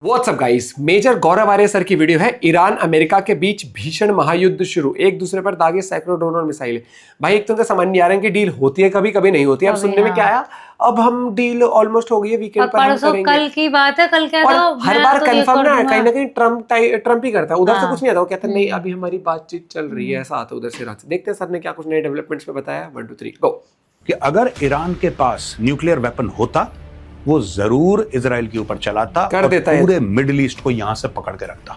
WhatsApp guys, major गौरव आर्य sir की video है। Iran America के बीच भीषण महायुद्ध शुरू, एक दूसरे पर दागे सैकड़ों ड्रोन और मिसाइलें। भाई एक तो उनका समझ नहीं आ रहा है कि डील होती है कभी कभी नहीं होती है। अब सुनने में क्या आया, अब हम डील ऑलमोस्ट हो गई है, वीकेंड पर हम करेंगे। कल की बात है, कल क्या और था हर बार कंफर्म ना कहीं ट्रम्प ही करता है, उधर से कुछ नहीं आता। वो कहता है नहीं अभी हमारी बातचीत चल रही है, ऐसा आता है उधर से रात से। देखते हैं सर ने क्या कुछ नए डेवलपमेंट्स पे बताया। 1 2 3 गो। कि अगर ईरान के पास न्यूक्लियर वेपन होता वो जरूर इजराइल के ऊपर चलाता कर और देता पूरे मिडिल ईस्ट को यहां से पकड़ के रखता।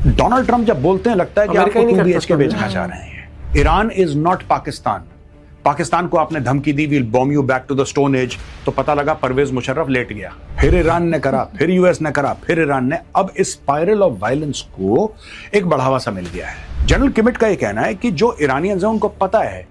डोनाल्ड ट्रंप जब बोलते हैं लगता है कि आपको 2 BHK बेचना चाह रहे हैं। Iran is not Pakistan. Pakistan को आपने धमकी दी will bomb you back to the stone age, तो पता लगा परवेज मुशर्रफ लेट गया। फिर ईरान ने करा, फिर यूएस ने करा, फिर ईरान ने। अब इस स्पाइरल ऑफ वायलेंस को एक बढ़ावा सा मिल गया है। जनरल किमिट का यह कहना है कि जो ईरानियंस हैं उनको पता है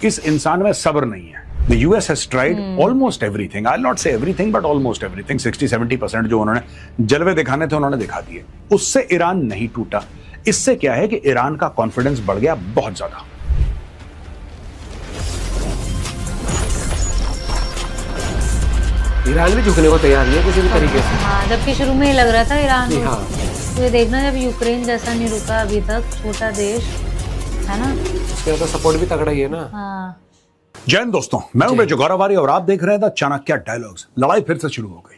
कि इस इंसान में सब्र नहीं है। The US has tried almost everything. I'll not say everything, but almost everything. 60-70% जो उन्होंने जलवे दिखाने थे उन्होंने दिखा दिए। उससे ईरान नहीं टूटा। इससे क्या है कि ईरान का कॉन्फिडेंस बढ़ गया बहुत ज्यादा। ईरान भी झुकने को तैयार नहीं है किसी भी तरीके से। हाँ, जबकि शुरू में ही लग रहा था ईरान को। हाँ। तो ये देखना, जब यूक्रेन जैसा नहीं रुका अभी तक, छोटा देश है ना, उसके तो सपोर्ट भी तगड़ा ही है ना। हाँ। जय हिंद दोस्तों, मैं हूं मेजर गौरव आर्य और आप देख रहे हैं द चाणक्य डायलॉग्स। लड़ाई फिर से शुरू हो गई।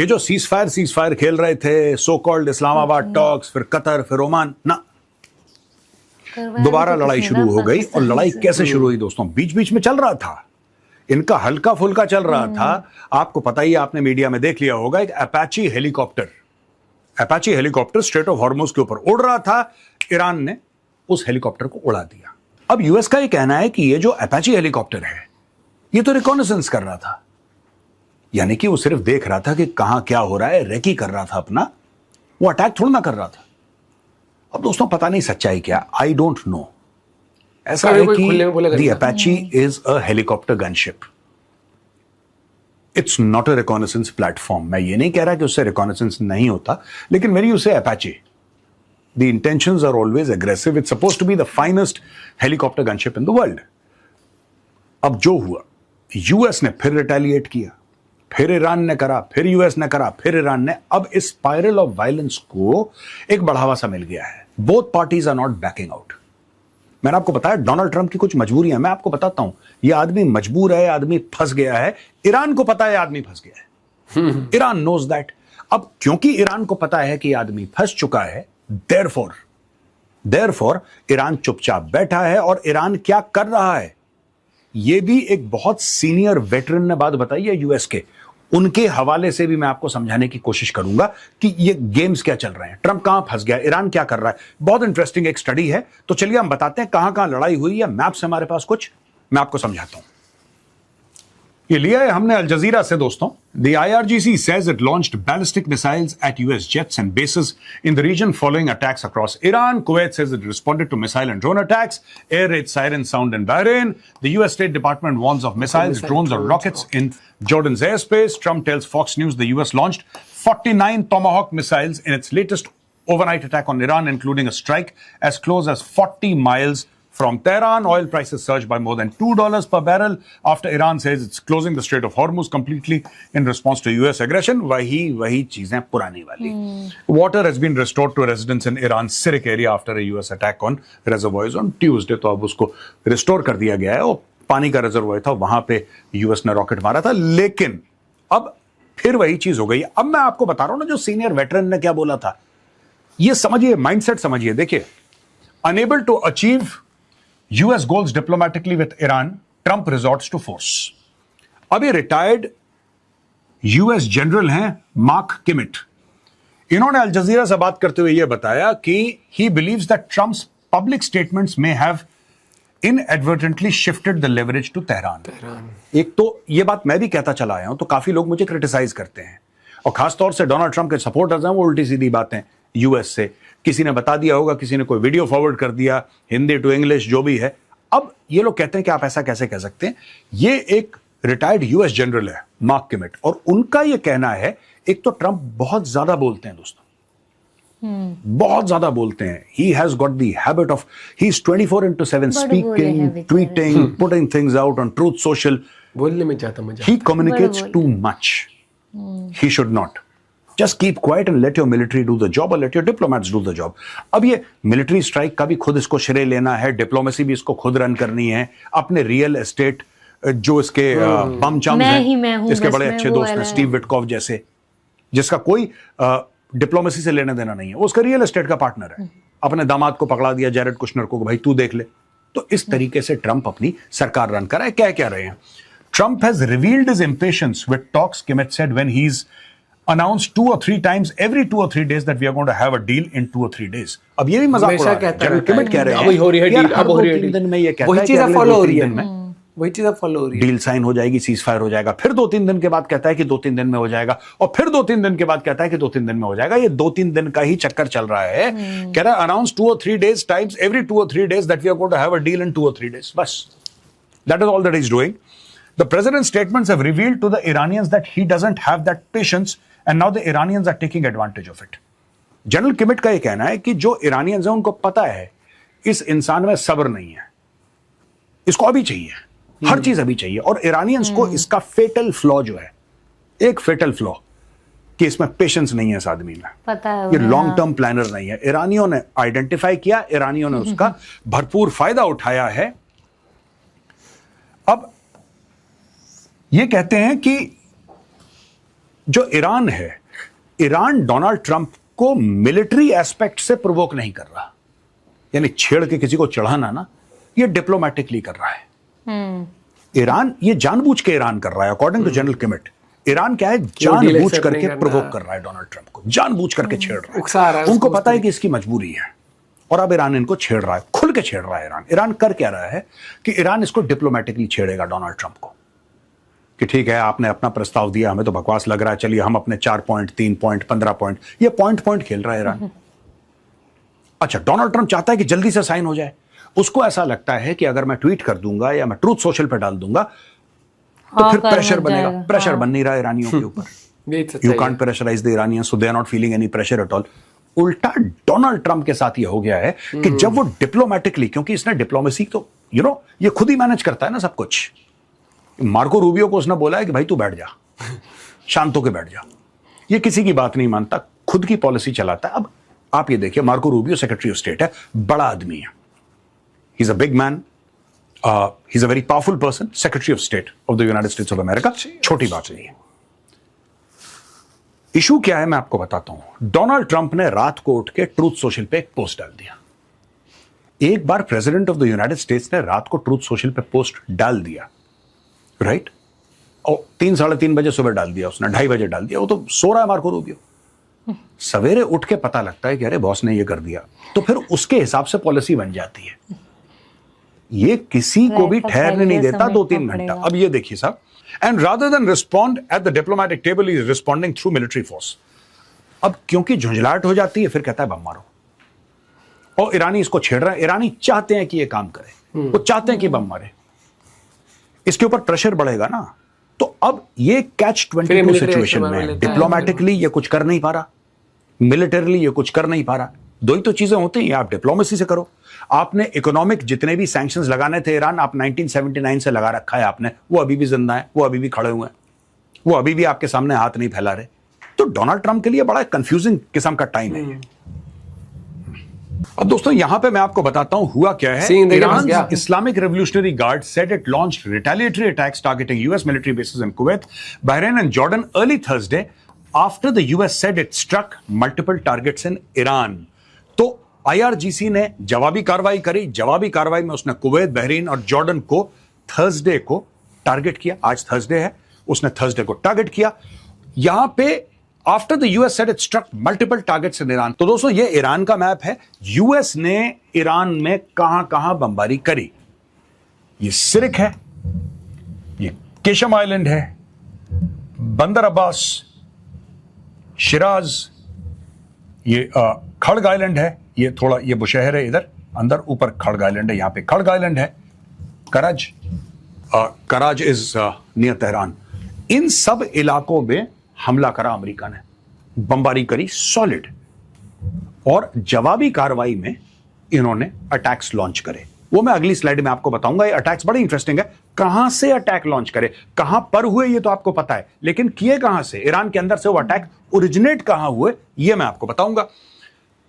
ये जो सीज फायर खेल रहे थे, सो कॉल्ड इस्लामाबाद टॉक्स, फिर कतर, फिर ओमान, ना दोबारा लड़ाई शुरू हो गई। और लड़ाई कैसे शुरू हुई दोस्तों? बीच बीच में चल रहा था, इनका हल्का फुल्का चल रहा था। आपको पता ही, आपने मीडिया में देख लिया होगा, एक Apache helicopter straight of Hormuz के ऊपर उड़ रहा था। ईरान ने उस हेलीकॉप्टर को उड़ा दिया। अब यूएस का ये कहना है कि ये जो अपाची हेलीकॉप्टर है ये तो रिकॉनेसेंस कर रहा था, यानी कि वो सिर्फ देख रहा था कि कहां क्या हो रहा है, रेकी कर रहा था अपना, वो अटैक थोड़ा ना कर रहा था। अब दोस्तों पता नहीं सच्चाई क्या, आई डोंट नो। ऐसा है कि the Apache is a helicopter gunship, it's not a reconnaissance platform. मैं ये नहीं कह रहा कि उससे रिकॉनेसेंस नहीं होता, लेकिन वेन यू से Apache, the intentions are always aggressive. It's supposed to be the finest helicopter gunship in the world. अब जो हुआ, यूएस ने फिर रिटेलिएट किया, फिर ईरान ने करा, फिर यूएस ने करा, फिर ईरान ने। अब इस स्पाइरल ऑफ वायलेंस को एक बढ़ावा सा मिल गया है। Both parties are not backing out. मैंने आपको बताया डोनाल्ड ट्रंप की कुछ मजबूरियां, मैं आपको बताता हूं। यह आदमी मजबूर है, आदमी फंस गया है। ईरान को पता है आदमी फंस गया है। Iran knows that. अब क्योंकि ईरान को पता है कि आदमी फंस चुका है, Therefore, ईरान चुपचाप बैठा है। और ईरान क्या कर रहा है, यह भी एक बहुत सीनियर वेटरन ने बात बताई है यूएस के। उनके हवाले से भी मैं आपको समझाने की कोशिश करूंगा कि ये गेम्स क्या चल रहे हैं, ट्रंप कहां फंस गया, ईरान क्या कर रहा है। बहुत इंटरेस्टिंग एक स्टडी है। तो चलिए हम बताते हैं कहां कहां लड़ाई हुई है। मैप्स हमारे पास कुछ, मैं आपको समझाता हूं। ये लिया है हमने अल जजीरा से दोस्तों। The IRGC says it launched ballistic missiles at US jets and bases in the region following attacks across Iran. Kuwait says it responded to missile and drone attacks. Air raid sirens sound in Bahrain. The US State Department warns of missiles, drones, or rockets in Jordan's airspace. Trump tells Fox News the US launched 49 Tomahawk missiles in its latest overnight attack on Iran, including a strike as close as 40 miles from Tehran. Oil prices surged by more than $2 per barrel after Iran says it's closing the Strait of Hormuz completely in response to US aggression. वही चीजें पुरानी वाली। Water has been restored to residents in Iran's Sirik area after a US attack on reservoirs on Tuesday. तो अब उसको restore कर दिया गया है। वो पानी का रिजर्वॉयर था, वहां पे यूएस ने रॉकेट मारा था। लेकिन अब फिर वही चीज हो गई। अब मैं आपको बता रहा हूं ना, जो सीनियर वेटरन ने क्या बोला था, ये समझिए, माइंडसेट समझिए। देखिए, unable to achieve US goals diplomatically with Iran, Trump resorts to force. अब ये रिटायर्ड US जनरल हैं मार्क किमिट। इन्होंने अल जजीरा से बात करते हुए यह बताया कि he believes that Trump's public statements may have inadvertently shifted the leverage to Tehran. एक तो ये बात मैं भी कहता चला आया हूं, तो काफी लोग मुझे क्रिटिसाइज करते हैं, और खासतौर से डोनाल्ड ट्रंप के सपोर्टर्स हैं, वो उल्टी सीधी बातें यूएस से, किसी ने बता दिया होगा, किसी ने कोई वीडियो फॉरवर्ड कर दिया, हिंदी टू इंग्लिश जो भी है। अब ये लोग कहते हैं कि आप ऐसा कैसे कह सकते हैं। ये एक रिटायर्ड यूएस जनरल है मार्क किमिट, और उनका ये कहना है, एक तो ट्रंप बहुत ज्यादा बोलते हैं दोस्तों, बहुत ज्यादा बोलते हैं। He has got the habit of, he is 24/7 speaking, tweeting, putting things out on Truth Social. बोलने में ज्यादा मजा, he communicates too much, he should not. Just keep quiet and let your military do the job और let your diplomats do the job. अब ये military strike का भी खुद इसको श्रेय लेना है, डिप्लोमेसी भी इसको खुद रन करनी है, अपने रियल एस्टेट जो इसके बम चम्स हैं, इसके बड़े अच्छे दोस्त हैं स्टीव विटकॉफ जैसे, जिसका कोई डिप्लोमेसी से लेना देना नहीं है, वो उसका रियल एस्टेट का पार्टनर है, अपने दामाद को पकड़ा दिया जैरेड कुशनर को, भाई तू देख ले। तो इस तरीके से ट्रंप अपनी सरकार रन कर रहा है। क्या रहे हैं? Trump has revealed his impatience with talks, Kimmett said, when he's announced 2 or 3 times every 2 or 3 days that we are going to have a deal in 2 or 3 days. अब ये भी मजाक हो रहा है, जनरल किमेट कह रहे हैं अब हो रही है डील, अब हो रही है 3 दिन में, ये कहता वही है चीज कि अब अगले फॉलो 2-3 हो रही है, दिन में वही चीज अब फॉलो हो रही है। डील साइन हो जाएगी, सीज फायर हो जाएगा, फिर 2-3 दिन के बाद कहता है कि 2-3 दिन में हो जाएगा, और फिर 2-3 दिन के बाद कहता है कि 2-3 दिन में हो जाएगा। ये 2-3 दिन का ही चक्कर चल रहा है। कह रहा है announce 2 or 3 days times every 2 or 3 days that we are going to have a deal in 2 or 3 days. बस that is all that he's doing. The president's statements have revealed to the Iranians that he doesn't have that patience, and now the Iranians are taking advantage of it. General Kimmitt का यह कहना है कि जो Iranians हैं उनको पता है इस इंसान में सब्र नहीं है, इसको अभी चाहिए, हर चीज अभी चाहिए, और इरानियंस को इसका फेटल फ्लॉ जो है, एक फेटल फ्लॉ कि इसमें पेशेंस नहीं है इस आदमी में, पता है ये लॉन्ग टर्म प्लानर नहीं है। इरानियों ने आइडेंटिफाई किया, इरानियों ने उसका भरपूर फायदा उठाया है। अब ये कहते हैं कि जो ईरान है, ईरान डोनाल्ड ट्रंप को मिलिट्री एस्पेक्ट से प्रोवोक नहीं कर रहा, यानी छेड़ के किसी को चढ़ाना ना, ये डिप्लोमेटिकली कर रहा है। ईरान ये जानबूझ के ईरान कर रहा है, अकॉर्डिंग टू जनरल किमिट। ईरान क्या है, जानबूझ करके प्रोवोक कर रहा है डोनाल्ड ट्रंप को, जानबूझ करके छेड़ रहा है, उनको पता है कि इसकी मजबूरी है, और अब ईरान इनको छेड़ रहा है, खुल के छेड़ रहा है। ईरान कर क्या रहा है कि ईरान इसको डिप्लोमेटिकली छेड़ेगा डोनाल्ड ट्रंप को, कि ठीक है आपने अपना प्रस्ताव दिया, हमें तो बकवास लग रहा है, चलिए हम अपने 4 पॉइंट, 3 पॉइंट, 15 पॉइंट, ये पॉइंट खेल रहा है ईरान। अच्छा, डोनाल्ड ट्रंप चाहता है कि जल्दी से साइन हो जाए, उसको ऐसा लगता है कि अगर मैं ट्वीट कर दूंगा या मैं ट्रूथ सोशल पे डाल दूंगा तो फिर प्रेशर बनेगा। प्रेशर बन नहीं रहा ईरानियों के ऊपर, you can't pressurise the Iranians, so they are not feeling any pressure at all. उल्टा डोनाल्ड ट्रंप के साथ ये हो गया है कि जब वो डिप्लोमेटिकली, क्योंकि इसने डिप्लोमेसी तो ये खुद ही मैनेज करता है ना सब कुछ। मार्को रूबियो को उसने बोला है कि भाई तू बैठ जा, शांत होकर बैठ जा, ये किसी की बात नहीं मानता, खुद की पॉलिसी चलाता है। अब आप ये देखिए, Marco Rubio secretary of state है, बड़ा आदमी है, he is a big man, he is a very powerful person, secretary of state of the United states of America, छोटी बात नहीं है। इशू क्या है मैं आपको बताता हूं। डोनाल्ड ट्रंप ने रात को उठ के ट्रूथ सोशल पे एक पोस्ट डाल दिया। एक बार President of the United States ने रात को ट्रूथ सोशल पे पोस्ट डाल दिया, राइट, और 3-3:30 बजे सुबह डाल दिया उसने, 2:30 बजे डाल दिया, वो तो सो रहा है मार्को रूबियो। सवेरे उठ के पता लगता है कि अरे बॉस ने ये कर दिया, तो फिर उसके हिसाब से पॉलिसी बन जाती है। ये किसी को भी ठहरने नहीं देता 2-3 घंटा। अब ये देखिए साहब, and rather than respond at the diplomatic table is responding through military force. अब क्योंकि झुंझलाहट हो जाती है, फिर कहता है बम मारो, और ईरानी इसको छेड़ रहा है। ईरानी चाहते हैं कि ये काम करे, वो चाहते हैं कि बम मारे, इसके ऊपर प्रेशर बढ़ेगा ना। तो अब ये catch-22 सिचुएशन में डिप्लोमेटिकली ये कुछ कर नहीं पा रहा, मिलिटरीली ये कुछ कर नहीं पा रहा। दो ही तो चीजें होती हैं, आप डिप्लोमेसी से करो। आपने इकोनॉमिक जितने भी सैंक्शंस लगाने थे ईरान, आप 1979 से लगा रखा है आपने, वो अभी भी जिंदा है, वो अभी भी खड़े हुए हैं, वो अभी भी आपके सामने हाथ नहीं फैला रहे। तो डोनाल्ड ट्रंप के लिए बड़ा कंफ्यूजिंग किस्म का टाइम है। अब दोस्तों यहां पे मैं आपको बताता हूं हुआ क्या है। Iran Islamic Revolutionary Guard said it launched retaliatory attacks targeting US military bases in Kuwait, Bahrain and Jordan early Thursday after the US said it struck multiple targets in Iran. तो आईआरजीसी ने जवाबी कार्रवाई करी। जवाबी कार्रवाई में उसने Kuwait, Bahrain और जॉर्डन को थर्सडे को टारगेट किया। आज थर्सडे है, उसने थर्सडे को टारगेट किया। यहां पे after the US said it struck multiple targets in Iran. तो दोस्तों ये ईरान का मैप है। यूएस ने ईरान में कहां कहां बमबारी करी। ये सिरिक है, ये केशम आइलैंड है, बंदर अब्बास, शिराज, ये खड़ग आइलैंड है, ये थोड़ा ये बुशहर है इधर अंदर, ऊपर खड़ग आइलैंड है, यहां पे खड़ग आइलैंड है, कराज इज नियर तेहरान। इन सब इलाकों में हमला करा अमेरिका ने, बमबारी करी सॉलिड, और जवाबी कार्रवाई में इन्होंने अटैक्स लॉन्च करे। वो मैं अगली स्लाइड में आपको बताऊंगा। ये अटैक्स बड़े इंटरेस्टिंग है। कहां से अटैक लॉन्च करे, कहां पर हुए ये तो आपको पता है, लेकिन किए कहां से, ईरान के अंदर से वो अटैक ओरिजिनेट कहां हुए ये मैं आपको बताऊंगा.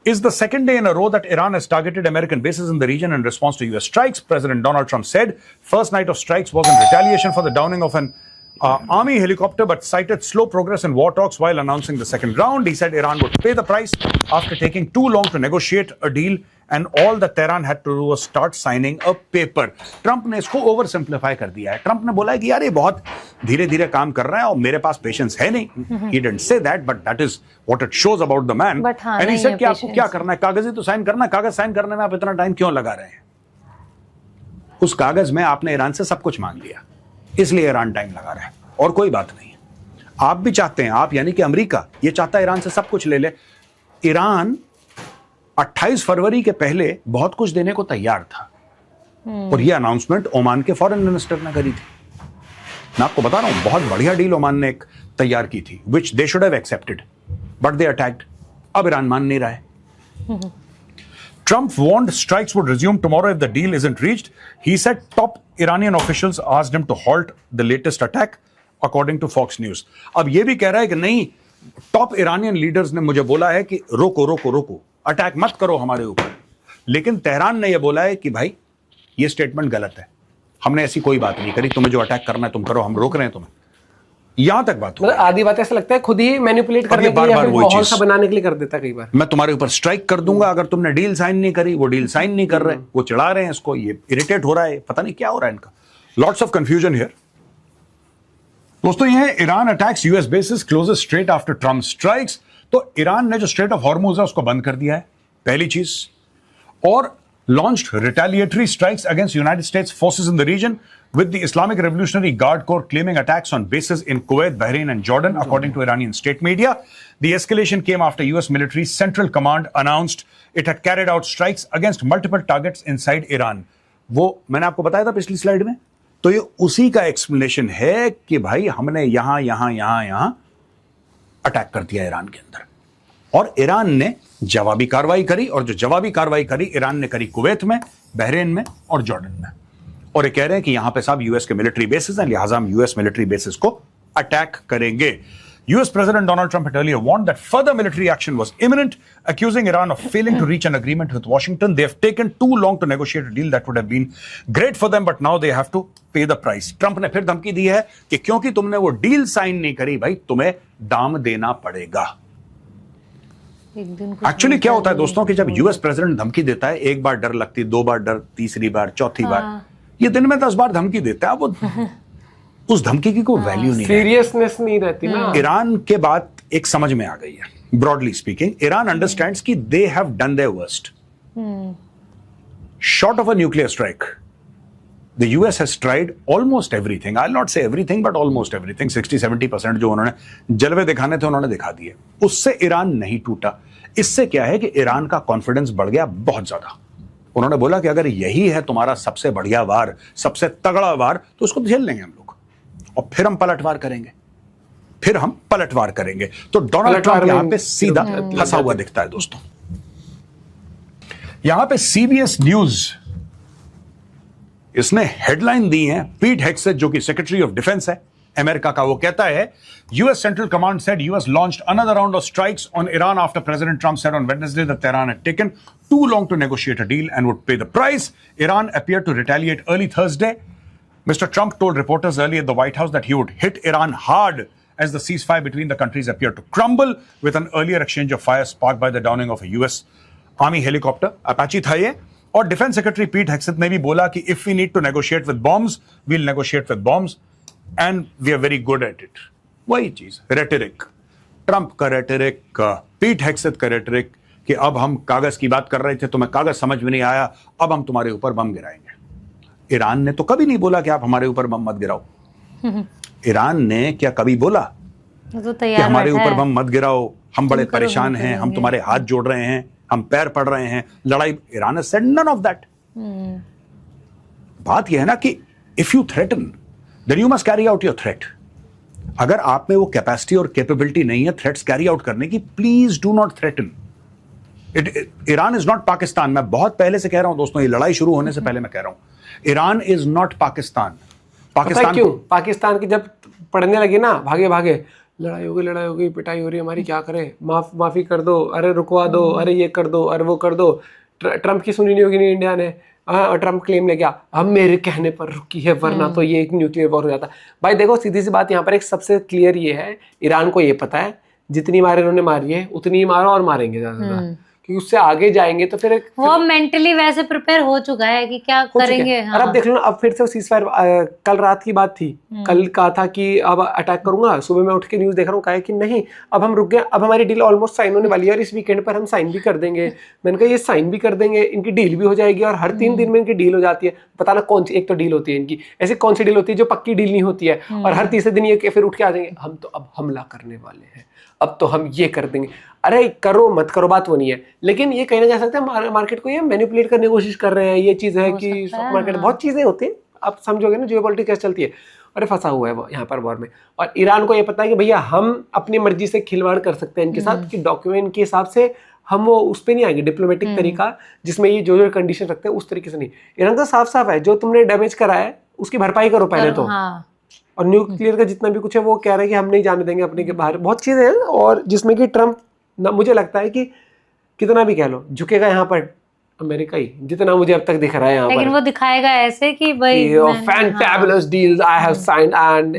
Is the second day in a row that Iran has targeted American bases in the region in response to US strikes. President Donald Trump said first night of strikes was in retaliation for the downing of an army helicopter, but cited slow progress in war talks while announcing the second round. He said Iran would pay the price after taking too long to negotiate a deal, and all that Tehran had to do was start signing a paper. Trump ने इसको over simplify कर दिया है. Trump ने बोला है कि यार ये बहुत धीरे धीरे काम कर रहा है और मेरे पास पेशेंस है नहीं. He didn't say that, but that is what it shows about the man. But हाँ, and he नहीं said है कि आपको patience. क्या करना है, कागज ही तो साइन करना है, कागज साइन करने में आप इतना टाइम क्यों लगा रहे हैं. उस कागज में आपने ईरान से सब कुछ मांग लिया, इसलिए ईरान टाइम लगा रहा है और कोई बात नहीं. आप भी चाहते हैं, आप यानी कि अमेरिका ये चाहता है ईरान से सब कुछ ले ले. ईरान 28 फरवरी के पहले बहुत कुछ देने को तैयार था और ये अनाउंसमेंट ओमान के फॉरेन मिनिस्टर ने करी थी. मैं आपको बता रहा हूं, बहुत बढ़िया डील ओमान ने एक तैयार की थी, which they should have accepted, but they attacked. अब ईरान मान नहीं रहा है. Trump warned strikes would resume tomorrow if the deal isn't reached. He said top Iranian officials asked him to halt the latest attack, according to Fox News. अब ये भी कह रहा है कि नहीं, टॉप ईरानियन लीडर्स ने मुझे बोला है कि रोको रोको रोको, अटैक मत करो हमारे ऊपर. लेकिन तेहरान ने यह बोला है कि भाई ये स्टेटमेंट गलत है, हमने ऐसी कोई बात नहीं करी, तुम्हें जो अटैक करना है तुम करो, हम रोक रहे हैं तुम्हें. यहां तक बात हो. मतलब आधी बात ऐसा लगता है खुद ही मैनिपुलेट करने के लिए या फिर माहौल सा बनाने के लिए कर देता है कई बार. मैं तुम्हारे ऊपर स्ट्राइक कर दूंगा अगर तुमने डील साइन नहीं करी. वो डील साइन नहीं कर रहे, वो चिढ़ा रहे हैं इसको, ये इरिटेट हो रहा है, पता नहीं क्या हो रहा है इनका. Lots of confusion here. दोस्तों ये है Iran attacks US bases closes strait after Trump strikes. तो ईरान ने जो स्ट्रेट ऑफ हॉर्मुज है उसको बंद कर दिया है, पहली चीज, और launched retaliatory strikes against United States forces in the region, with the Islamic Revolutionary Guard Corps claiming attacks on bases in Kuwait, Bahrain and Jordan, according to Iranian state media. The escalation came after US military Central Command announced it had carried out strikes against multiple targets inside Iran. वो मैंने आपको बताया था पिछली slide में, तो ये उसी का एक्सप्लेनेशन है कि भाई हमने यहां यहां यहां यहां अटैक कर दिया ईरान के अंदर, और ईरान ने जवाबी कार्रवाई करी, और जो जवाबी कार्रवाई करी ईरान ने करी कुवैत में, बहरीन में और जॉर्डन में. और ये कह रहे हैं कि यहां पे सब यूएस के मिलिट्री बेसिस हैं, लिहाजा हम यूएस मिलिट्री बेसिस को अटैक करेंगे. US President Donald Trump had earlier warned that further military action was imminent, accusing Iran of failing to reach an agreement with Washington. They have taken too long to negotiate a deal that would have been great for them, but now they have to pay the price. Trump ने फिर धमकी दी है कि क्योंकि तुमने वो deal sign नहीं करी भाई, तुम्हें दाम देना पड़ेगा. एक्चुअली क्या होता है दोस्तों कि जब यूएस प्रेसिडेंट धमकी देता है, एक बार डर लगती, दो बार डर, तीसरी बार, चौथी बार, ये दिन में 10 बार धमकी देता है, वो उस धमकी की कोई वैल्यू नहीं, सीरियसनेस नहीं रहती ना. ईरान के बाद एक समझ में आ गई है, ब्रॉडली स्पीकिंग, ईरान अंडरस्टैंड्स कि they have done their worst. Short of a nuclear strike, the US has tried almost everything. I'll not say everything, but almost everything. 60-70% जो उन्होंने जलवे दिखाने थे उन्होंने दिखा दिए. उससे ईरान नहीं टूटा. इससे क्या है कि ईरान का कॉन्फिडेंस बढ़ गया बहुत ज्यादा. उन्होंने बोला कि अगर यही है तुम्हारा सबसे बढ़िया वार, सबसे तगड़ा वार, तो उसको झेल लेंगे हम लोग, और फिर हम पलटवार करेंगे, फिर हम पलटवार करेंगे. तो डोनाल्ड ट्रंप यहां पे सीधा हंसा हुआ दिखता है दोस्तों. यहां पे CBS न्यूज इसने हेडलाइन दी है, पीट हेग्सेथ जो कि सेक्रेटरी ऑफ डिफेंस है अमेरिका का, वो कहता है US central command said US launched another round of strikes on Iran after President Trump said on Wednesday that Tehran had taken too long to negotiate a deal and would pay the price. Iran appeared to retaliate early Thursday. Mr. Trump told reporters earlier at the White House that he would hit Iran hard as the ceasefire between the countries appeared to crumble, with an earlier exchange of fire sparked by the downing of a US Army helicopter. Apache था ये. और defence secretary पीट हेग्सेथ ने भी बोला कि if we need to negotiate with bombs, we will negotiate with bombs and we are very good at it. वही चीज, रेटरिक, ट्रंप का रेटरिक, पीट हेग्सेथ का रेटरिक कि अब हम कागज की बात कर रहे थे, तुम्हें कागज समझ में नहीं आया, अब हम तुम्हारे ऊपर बम गिराएंगे. ईरान ने तो कभी नहीं बोला कि आप हमारे ऊपर बम मत गिराओ. ईरान ने क्या कभी बोला तो कि हमारे ऊपर बम मत गिराओ, हम बड़े परेशान हैं, हम तुम्हारे हाथ जोड़ रहे हैं, हम पैर पड़ रहे हैं, लड़ाई. Iran has said none of that. बात यह है ना कि if you threaten then you must carry out your threat. अगर आप में वो कैपेसिटी और कैपेबिलिटी नहीं है थ्रेट्स कैरी आउट करने की, please do not threaten. Iran is not Pakistan. मैं बहुत पहले से कह रहा हूं दोस्तों, ये लड़ाई शुरू होने से पहले मैं कह रहा हूं, Iran is not Pakistan. Pakistan क्यों? पाकिस्तान की जब पढ़ने लगी ना, भागे भागे, लड़ाई हो गई, पिटाई हो रही है हमारी, क्या करें, माफी कर दो, अरे रुकवा दो, अरे ये कर दो, अरे वो कर दो। ट्रम्प की सुनी नहीं होगी नहीं इंडिया ने, और ट्रम्प क्लेम ले गया हम मेरे कहने पर रुकी है, वरना तो ये एक न्यूक्लियर वॉर हो जाता। भाई देखो सीधी सी बात, यहाँ पर एक सबसे क्लियर ये है, ईरान को ये पता है जितनी मार इन्होंने मारी है उतनी ही मारो और मारेंगे ज्यादा से ज्यादा, क्योंकि उससे आगे जाएंगे तो फिर वो मेंटली वैसे प्रिपेयर हो चुका है कि क्या करेंगे। और अब देख लो ना, अब फिर से सीजफायर, कल रात की बात थी, कल कहा था कि अब अटैक करूंगा, सुबह मैं उठ के न्यूज देख रहा हूँ कहा कि नहीं अब हम रुक गए, अब हमारी डील ऑलमोस्ट साइन होने वाली है और इस वीकेंड पर हम साइन भी कर देंगे। मैंने कहा ये साइन भी कर देंगे, इनकी डील भी हो जाएगी, और हर 3 दिन में इनकी डील हो जाती है। बताना कौन सी एक तो डील होती है इनकी, ऐसी कौन सी डील होती है जो पक्की डील नहीं होती है, और हर तीसरे दिन ये फिर उठ के आ जाएंगे हम तो अब हमला करने वाले हैं, अब तो हम ये कर देंगे। अरे करो मत करो बात वो नहीं है, लेकिन ये कहना जा सकता है मार्केट को ये मैनिपुलेट करने की कोशिश कर रहे हैं, ये चीज है कि स्टॉक मार्केट बहुत चीजें होती है, आप समझोगे ना जियोपॉलिटिक्स कैसे चलती है। अरे फंसा हुआ है वो यहाँ पर वॉर में, और ईरान को ये पता है कि भैया हम अपनी मर्जी से खिलवाड़ कर सकते हैं इनके साथ, कि डॉक्यूमेंट के हिसाब से हम वो उस पर नहीं आएंगे, डिप्लोमेटिक तरीका जिसमें ये जो कंडीशन रखते हैं उस तरीके से नहीं। ईरान का साफ साफ है, जो तुमने डैमेज करा है उसकी भरपाई करो पहले तो, और न्यूक्लियर का जितना भी कुछ है वो कह रहे हैं कि हम नहीं जाने देंगे अपने के बाहर, बहुत चीजें हैं, और जिसमें कि ट्रम्प मुझे लगता है कि कितना भी कह लो झुकेगा यहाँ पर अमेरिका ही, जितना मुझे अब तक दिख रहा है यहाँ पर। लेकिन वो दिखाएगा ऐसे कि भाई fantabulous deals I have signed and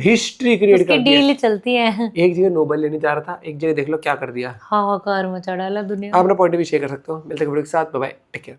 history create कर दी, डील चलती है। एक जगह नोबेल लेने जा रहा था, एक जगह देख लो क्या कर दिया, हाहाकार मचा डाला दुनिया। आप अपना पॉइंट भी शेयर कर सकते हो। मिलते हैं वीडियो के साथ, बाय बाय, टेक केयर।